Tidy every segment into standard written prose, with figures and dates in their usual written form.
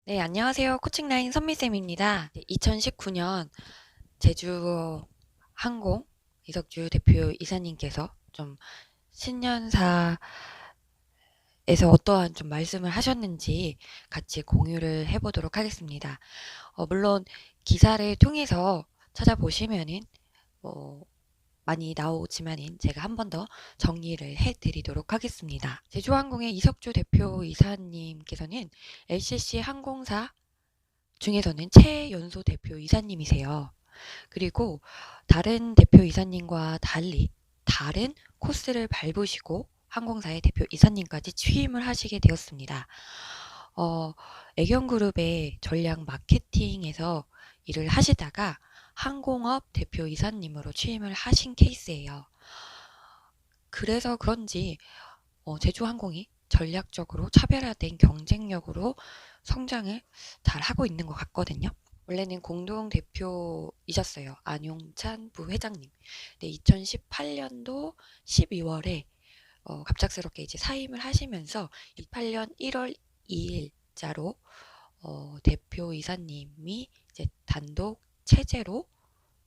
네, 안녕하세요. 코칭라인 선미쌤입니다. 2019년 제주 항공 이석주 대표 이사님께서 좀 신년사에서 어떠한 좀 말씀을 하셨는지 같이 공유를 해보도록 하겠습니다. 물론 기사를 통해서 찾아보시면은 뭐 많이 나오지만은 제가 한 번 더 정리를 해드리도록 하겠습니다. 제주항공의 이석주 대표 이사님께서는 LCC 항공사 중에서는 최연소 대표 이사님이세요. 그리고 다른 대표 이사님과 달리 다른 코스를 밟으시고 항공사의 대표 이사님까지 취임을 하시게 되었습니다. 애경그룹의 전략 마케팅에서 일을 하시다가 항공업 대표 이사님으로 취임을 하신 케이스예요. 그래서 그런지 제주항공이 전략적으로 차별화된 경쟁력으로 성장을 잘 하고 있는 것 같거든요. 원래는 공동 대표이셨어요. 안용찬 부회장님. 네, 2018년도 12월에 갑작스럽게 이제 사임을 하시면서 28년 1월 2일자로 대표이사님이 이제 단독 체제로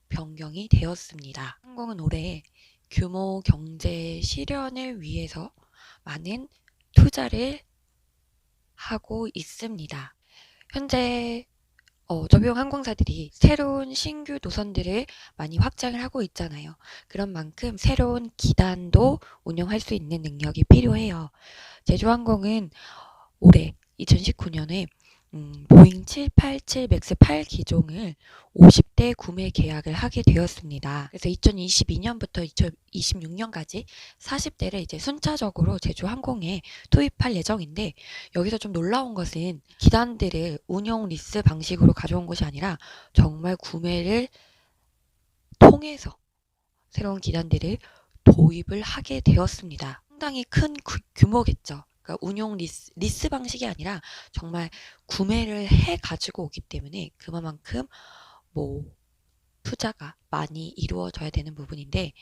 변경이 되었습니다. 항공은 올해 규모 경제 실현을 위해서 많은 투자를 하고 있습니다. 현재 저비용 항공사들이 새로운 신규 노선들을 많이 확장을 하고 있잖아요. 그런 만큼 새로운 기단도 운영할 수 있는 능력이 필요해요. 제주항공은 올해 2019년에 보잉 787 맥스 8 기종을 50대 구매 계약을 하게 되었습니다. 그래서 2022년부터 2026년까지 40대를 이제 순차적으로 제주항공에 투입할 예정인데, 여기서 좀 놀라운 것은 기단들을 운영 리스 방식으로 가져온 것이 아니라 정말 구매를 통해서 새로운 기단들을 도입을 하게 되었습니다. 상당히 큰 규모겠죠. 그러니까 운용 리스 방식이 아니라 정말 구매를 해 가지고 오기 때문에 그만큼 뭐 투자가 많이 이루어져야 되는 부분인데,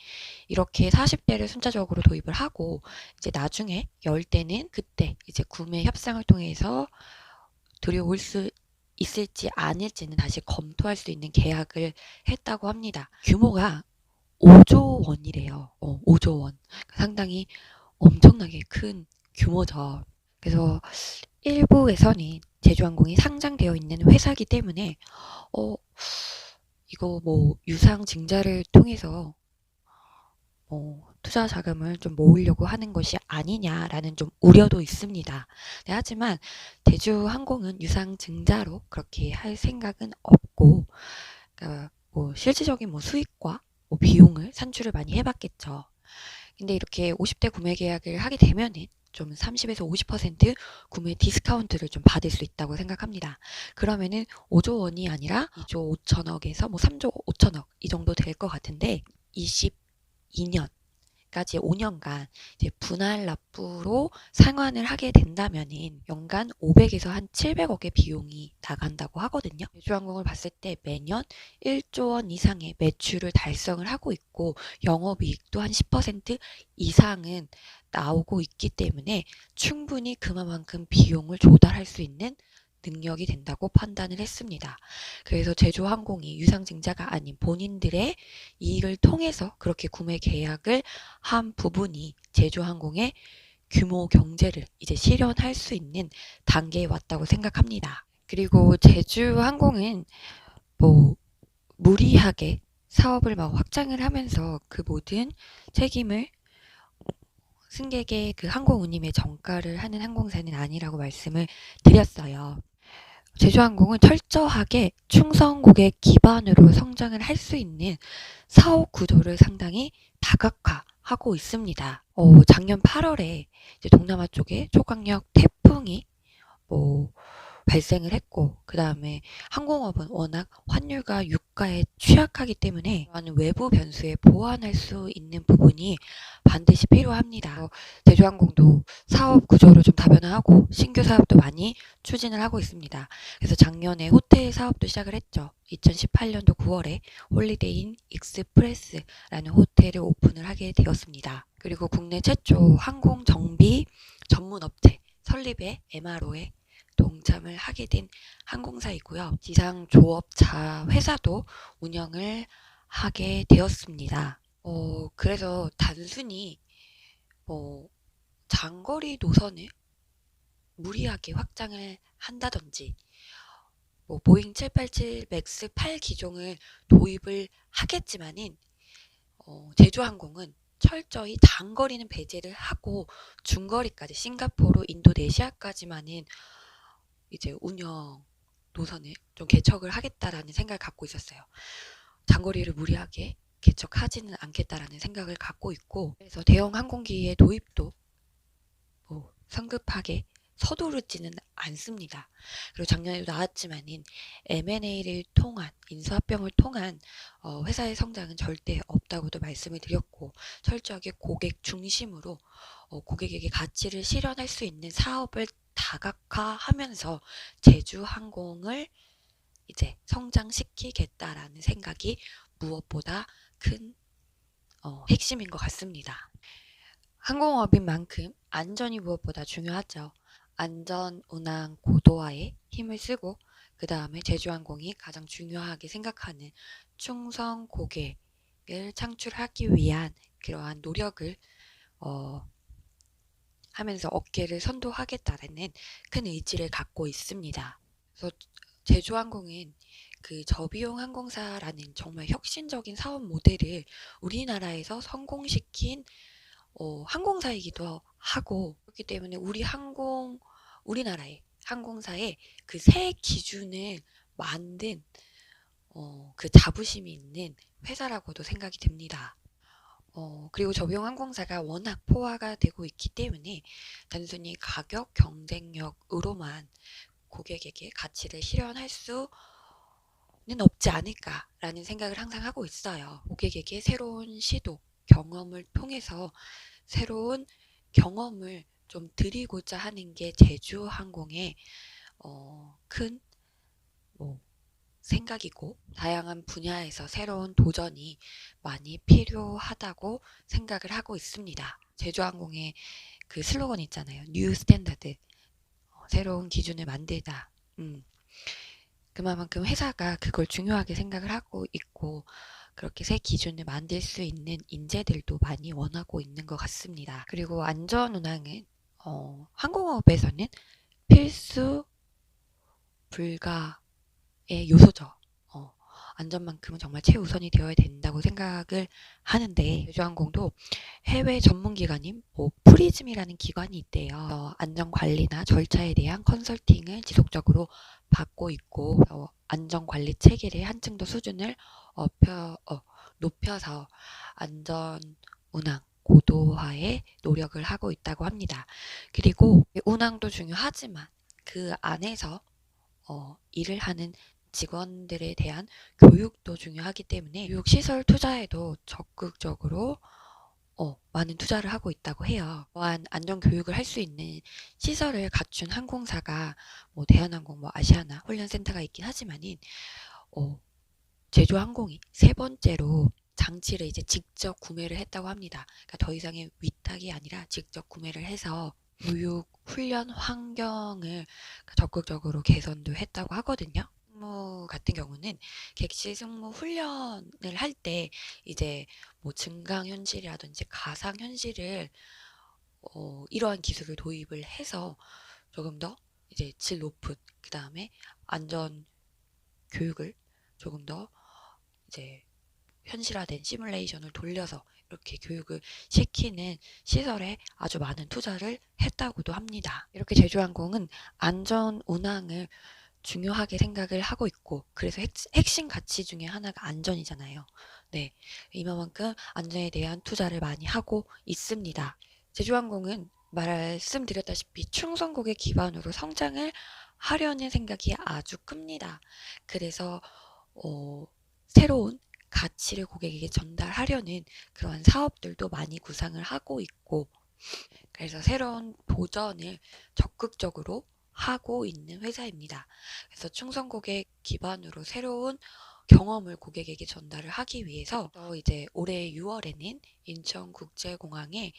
이렇게 40대를 순차적으로 도입을 하고 이제 나중에 열 대는 그때 이제 구매 협상을 통해서 들여올 수 있을지 아닐지는 다시 검토할 수 있는 계약을 했다고 합니다. 규모가 5조 원이래요. 5조 원. 상당히 엄청나게 큰 규모죠. 그래서 일부에서는 제주항공이 상장되어 있는 회사이기 때문에 이거 뭐 유상 증자를 통해서 투자 자금을 좀 모으려고 하는 것이 아니냐라는 좀 우려도 있습니다. 네, 하지만 제주항공은 유상 증자로 그렇게 할 생각은 없고, 그러니까 뭐 실질적인 뭐 수익과 뭐 비용을 산출을 많이 해봤겠죠. 근데 이렇게 50대 구매 계약을 하게 되면은 좀 30에서 50% 구매 디스카운트를 좀 받을 수 있다고 생각합니다. 그러면은 5조 원이 아니라 2조 5천억에서 뭐 3조 5천억 이 정도 될 것 같은데, 22년까지 5년간 이제 분할 납부로 상환을 하게 된다면은 연간 500에서 한 700억의 비용이 나간다고 하거든요. 제주항공을 봤을 때 매년 1조 원 이상의 매출을 달성을 하고 있고 영업이익도 한 10% 이상은 나오고 있기 때문에 충분히 그만큼 비용을 조달할 수 있는 능력이 된다고 판단을 했습니다. 그래서 제주항공이 유상증자가 아닌 본인들의 이익을 통해서 그렇게 구매 계약을 한 부분이 제주항공의 규모 경제를 이제 실현할 수 있는 단계에 왔다고 생각합니다. 그리고 제주항공은 뭐 무리하게 사업을 막 확장을 하면서 그 모든 책임을 승객의 그 항공운임에 전가를 하는 항공사는 아니라고 말씀을 드렸어요. 제주항공은 철저하게 충성 고객 기반으로 성장을 할 수 있는 사업 구조를 상당히 다각화하고 있습니다. 작년 8월에 이제 동남아 쪽에 초강력 태풍이 뭐 발생을 했고, 그 다음에 항공업은 워낙 환율과 유가에 취약하기 때문에 외부 변수에 보완할 수 있는 부분이 반드시 필요합니다. 제주항공도 사업 구조를 좀 다변화하고 신규 사업도 많이 추진을 하고 있습니다. 그래서 작년에 호텔 사업도 시작을 했죠. 2018년도 9월에 홀리데이인 익스프레스라는 호텔을 오픈을 하게 되었습니다. 그리고 국내 최초 항공 정비 전문 업체 설립의 MRO에 동참을 하게 된 항공사이고요. 지상 조업자 회사도 운영을 하게 되었습니다. 그래서 단순히 뭐 장거리 노선을 무리하게 확장을 한다든지 뭐 보잉 787 맥스 8 기종을 도입을 하겠지만은 제주항공은 철저히 단거리는 배제를 하고 중거리까지 싱가포르, 인도네시아까지만은 이제 운영 노선을 좀 개척을 하겠다라는 생각을 갖고 있었어요. 장거리를 무리하게 개척하지는 않겠다라는 생각을 갖고 있고, 그래서 대형 항공기의 도입도 뭐 성급하게 서두르지는 않습니다. 그리고 작년에도 나왔지만은 M&A를 통한 인수합병을 통한 회사의 성장은 절대 없다고도 말씀을 드렸고, 철저하게 고객 중심으로 고객에게 가치를 실현할 수 있는 사업을 다각화하면서 제주항공을 이제 성장시키겠다라는 생각이 무엇보다 큰 핵심인 것 같습니다. 항공업인 만큼 안전이 무엇보다 중요하죠. 안전, 운항, 고도화에 힘을 쓰고 그 다음에 제주항공이 가장 중요하게 생각하는 충성 고객을 창출하기 위한 그러한 노력을 하면서 업계를 선도하겠다는 큰 의지를 갖고 있습니다. 그래서 제주항공은 그 저비용 항공사라는 정말 혁신적인 사업 모델을 우리나라에서 성공시킨 항공사이기도 하고, 그렇기 때문에 우리나라의 항공사의 그 새 기준을 만든 그 자부심이 있는 회사라고도 생각이 듭니다. 그리고 저비용 항공사가 워낙 포화가 되고 있기 때문에 단순히 가격 경쟁력으로만 고객에게 가치를 실현할 수는 없지 않을까라는 생각을 항상 하고 있어요. 고객에게 새로운 시도, 경험을 통해서 새로운 경험을 좀 드리고자 하는 게 제주항공의 큰 생각이고, 다양한 분야에서 새로운 도전이 많이 필요하다고 생각을 하고 있습니다. 제주항공의 그 슬로건 있잖아요. 뉴 스탠다드, 새로운 기준을 만들다. 그만큼 회사가 그걸 중요하게 생각을 하고 있고, 그렇게 새 기준을 만들 수 있는 인재들도 많이 원하고 있는 것 같습니다. 그리고 안전운항은 항공업에서는 필수 불가의 요소죠. 안전만큼은 정말 최우선이 되어야 된다고 생각을 하는데, 제주항공도 해외 전문기관인 프리즘이라는 기관이 있대요. 안전관리나 절차에 대한 컨설팅을 지속적으로 받고 있고, 안전관리 체계의 한층 더 수준을 높여서 안전운항 고도화에 노력을 하고 있다고 합니다. 그리고 운항도 중요하지만 그 안에서 일을 하는 직원들에 대한 교육도 중요하기 때문에 교육시설 투자에도 적극적으로 많은 투자를 하고 있다고 해요. 또한 안전교육을 할 수 있는 시설을 갖춘 항공사가 대한항공, 아시아나 훈련센터가 있긴 하지만은 제주항공이 세 번째로 장치를 이제 직접 구매를 했다고 합니다. 그러니까 더 이상의 위탁이 아니라 직접 구매를 해서 교육, 훈련 환경을 적극적으로 개선도 했다고 하거든요. 승무 같은 경우는 객실 승무 훈련을 할 때 이제 증강현실이라든지 가상현실을 이러한 기술을 도입을 해서 조금 더 이제 질 높은, 그 다음에 안전 교육을 조금 더 이제 현실화된 시뮬레이션을 돌려서 이렇게 교육을 시키는 시설에 아주 많은 투자를 했다고도 합니다. 이렇게 제주항공은 안전 운항을 중요하게 생각을 하고 있고, 그래서 핵심 가치 중에 하나가 안전이잖아요. 네, 이만큼 안전에 대한 투자를 많이 하고 있습니다. 제주항공은 말씀드렸다시피 충성국의 기반으로 성장을 하려는 생각이 아주 큽니다. 그래서 새로운 가치를 고객에게 전달하려는 그러한 사업들도 많이 구상을 하고 있고, 그래서 새로운 도전을 적극적으로 하고 있는 회사입니다. 그래서 충성 고객 기반으로 새로운 경험을 고객에게 전달을 하기 위해서 이제 올해 6월에는 인천국제공항에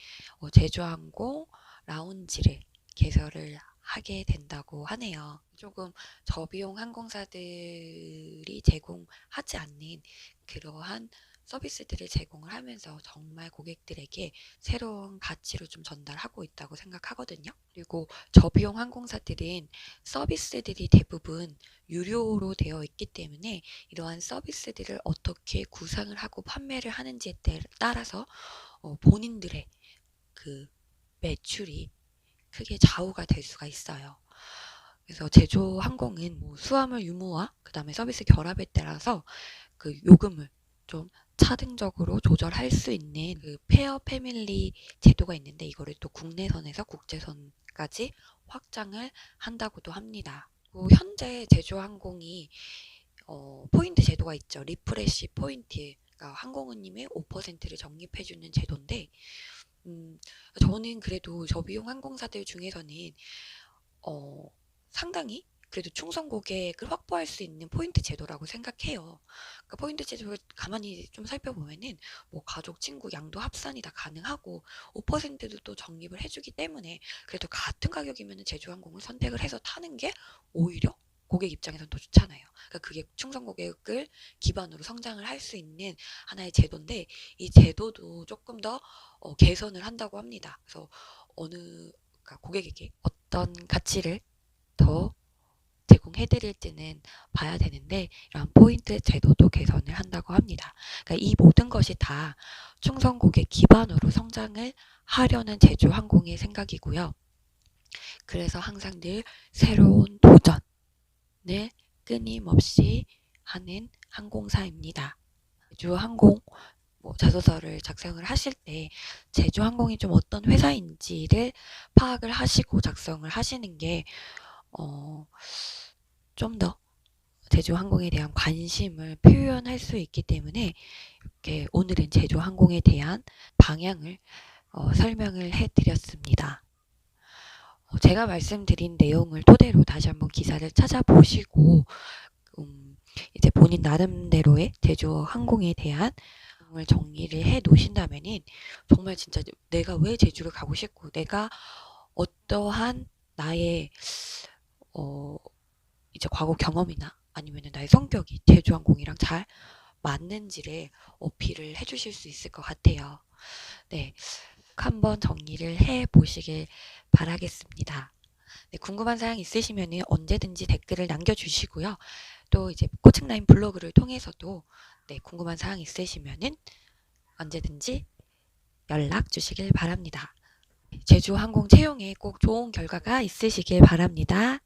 제주항공 라운지를 개설을 하게 된다고 하네요. 조금 저비용 항공사들이 제공하지 않는 그러한 서비스들을 제공을 하면서 정말 고객들에게 새로운 가치로 좀 전달하고 있다고 생각하거든요. 그리고 저비용 항공사들은 서비스들이 대부분 유료로 되어 있기 때문에 이러한 서비스들을 어떻게 구상을 하고 판매를 하는지에 따라서 본인들의 그 매출이 크게 좌우가 될 수가 있어요. 그래서 제주항공은 뭐 수화물 유무와 그 다음에 서비스 결합에 따라서 그 요금을 좀 차등적으로 조절할 수 있는 그 페어 패밀리 제도가 있는데 이거를 또 국내선에서 국제선까지 확장을 한다고도 합니다. 현재 제주항공이 포인트 제도가 있죠. 리프레시 포인트. 그러니까 항공우님의 5%를 적립해주는 제도인데 저는 그래도 저비용 항공사들 중에서는 상당히 그래도 충성 고객을 확보할 수 있는 포인트 제도라고 생각해요. 그러니까 포인트 제도를 가만히 좀 살펴보면은 뭐 가족, 친구, 양도 합산이 다 가능하고 5%도 또 적립을 해주기 때문에 그래도 같은 가격이면 제주항공을 선택을 해서 타는 게 오히려 고객 입장에선 더 좋잖아요. 그러니까 그게 충성 고객을 기반으로 성장을 할 수 있는 하나의 제도인데 이 제도도 조금 더 개선을 한다고 합니다. 그래서 그러니까 고객에게 어떤 가치를 더 제공해드릴지는 봐야 되는데 이런 포인트 제도도 개선을 한다고 합니다. 그러니까 이 모든 것이 다 충성 고객 기반으로 성장을 하려는 제주항공의 생각이고요. 그래서 항상 늘 새로운 도전을 끊임없이 하는 항공사입니다. 제주항공 자소서를 작성을 하실 때 제주항공이 좀 어떤 회사인지를 파악을 하시고 작성을 하시는 게 좀 더 제주항공에 대한 관심을 표현할 수 있기 때문에 이렇게 오늘은 제주항공에 대한 방향을 설명을 해드렸습니다. 제가 말씀드린 내용을 토대로 다시 한번 기사를 찾아보시고 이제 본인 나름대로의 제주항공에 대한 을 정리를 해 놓으신다면은 정말 진짜 내가 왜 제주를 가고 싶고 내가 어떠한 나의 이제 과거 경험이나 아니면은 나의 성격이 제주항공이랑 잘 맞는지를 어필을 해주실 수 있을 것 같아요. 네, 한번 정리를 해 보시길 바라겠습니다. 네, 궁금한 사항 있으시면은 언제든지 댓글을 남겨주시고요. 또 이제 코칭라인 블로그를 통해서도 네, 궁금한 사항 있으시면은 언제든지 연락 주시길 바랍니다. 제주항공 채용에 꼭 좋은 결과가 있으시길 바랍니다.